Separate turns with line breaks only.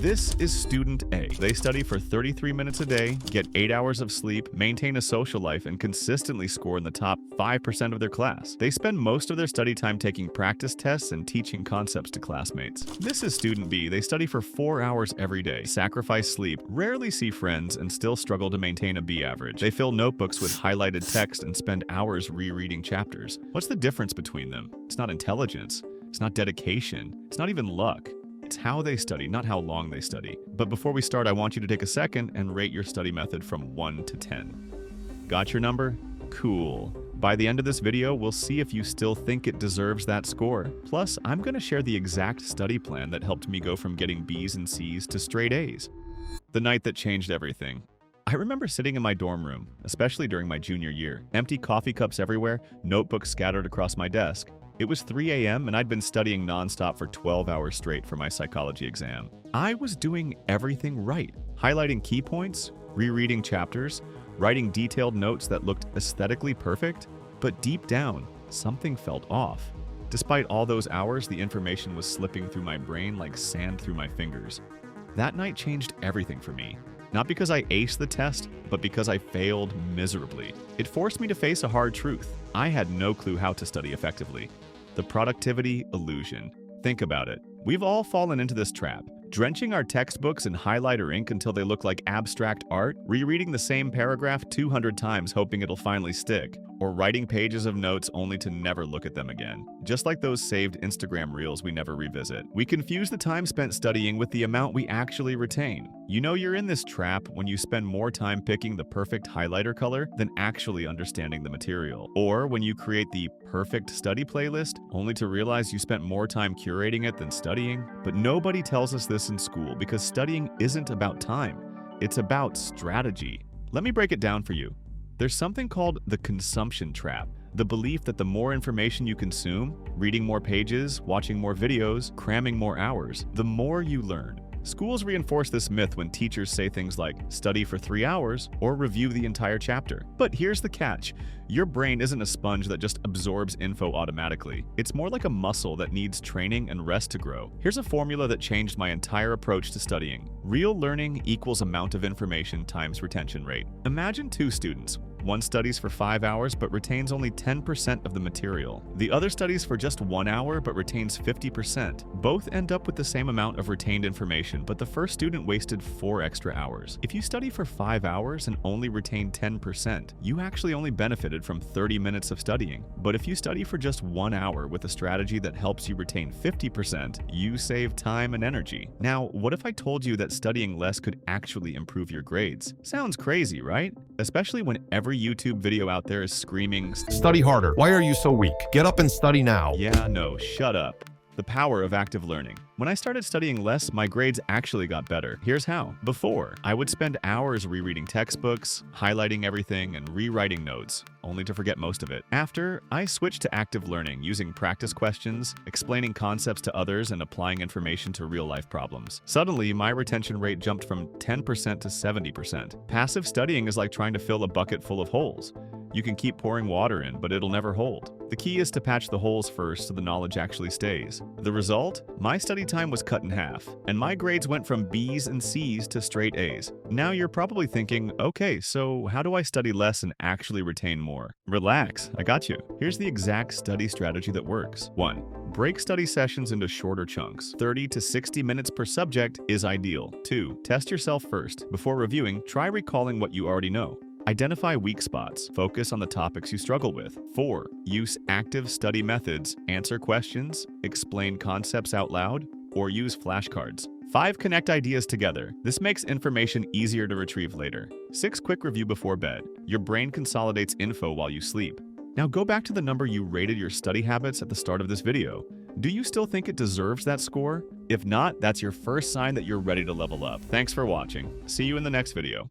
This is student A. They study for 33 minutes a day, get 8 hours of sleep, maintain a social life, and consistently score in the top 5% of their class. They spend most of their study time taking practice tests and teaching concepts to classmates. This is student B. They study for 4 hours every day, sacrifice sleep, rarely see friends, and still struggle to maintain a B average. They fill notebooks with highlighted text and spend hours rereading chapters. What's the difference between them? It's not intelligence. It's not dedication. It's not even luck. It's how they study, not how long they study. But before we start, I want you to take a second and rate your study method from 1 to 10. Got your number? Cool. By the end of this video, we'll see if you still think it deserves that score. Plus, I'm going to share the exact study plan that helped me go from getting B's and C's to straight A's. The night that changed everything. I remember sitting in my dorm room, especially during my junior year, empty coffee cups everywhere, notebooks scattered across my desk. It was 3 a.m. and I'd been studying nonstop for 12 hours straight for my psychology exam. I was doing everything right, highlighting key points, rereading chapters, writing detailed notes that looked aesthetically perfect, but deep down, something felt off. Despite all those hours, the information was slipping through my brain like sand through my fingers. That night changed everything for me. Not because I aced the test, but because I failed miserably. It forced me to face a hard truth. I had no clue how to study effectively. The productivity illusion. Think about it. We've all fallen into this trap, drenching our textbooks in highlighter ink until they look like abstract art, rereading the same paragraph 200 times hoping it'll finally stick, or writing pages of notes only to never look at them again. Just like those saved Instagram reels we never revisit. We confuse the time spent studying with the amount we actually retain. You know you're in this trap when you spend more time picking the perfect highlighter color than actually understanding the material. Or when you create the perfect study playlist, only to realize you spent more time curating it than studying. But nobody tells us this in school because studying isn't about time. It's about strategy. Let me break it down for you. There's something called the consumption trap, the belief that the more information you consume, reading more pages, watching more videos, cramming more hours, the more you learn. Schools reinforce this myth when teachers say things like, study for 3 hours or review the entire chapter. But here's the catch. Your brain isn't a sponge that just absorbs info automatically. It's more like a muscle that needs training and rest to grow. Here's a formula that changed my entire approach to studying. Real learning equals amount of information times retention rate. Imagine 2 students. One studies for 5 hours but retains only 10% of the material. The other studies for just 1 hour but retains 50%. Both end up with the same amount of retained information, but the first student wasted 4 extra hours. If you study for 5 hours and only retain 10%, you actually only benefited from 30 minutes of studying. But if you study for just 1 hour with a strategy that helps you retain 50%, you save time and energy. Now, what if I told you that studying less could actually improve your grades? Sounds crazy, right? Especially when every YouTube video out there is screaming,
"Study harder. Why are you so weak? Get up and study now."
Yeah, no, shut up. The power of active learning. When I started studying less, my grades actually got better. Here's how. Before, I would spend hours rereading textbooks, highlighting everything, and rewriting notes, only to forget most of it. After, I switched to active learning using practice questions, explaining concepts to others, and applying information to real-life problems. Suddenly, my retention rate jumped from 10% to 70%. Passive studying is like trying to fill a bucket full of holes. You can keep pouring water in, but it'll never hold. The key is to patch the holes first so the knowledge actually stays. The result? My study time was cut in half, and my grades went from B's and C's to straight A's. Now you're probably thinking, okay, so how do I study less and actually retain more? Relax, I got you. Here's the exact study strategy that works. 1. Break study sessions into shorter chunks. 30 to 60 minutes per subject is ideal. 2. Test yourself first. Before reviewing, try recalling what you already know. Identify weak spots. Focus on the topics you struggle with. 4. Use active study methods. Answer questions, explain concepts out loud, or use flashcards. 5. Connect ideas together. This makes information easier to retrieve later. 6. Quick review before bed. Your brain consolidates info while you sleep. Now go back to the number you rated your study habits at the start of this video. Do you still think it deserves that score? If not, that's your first sign that you're ready to level up. Thanks for watching. See you in the next video.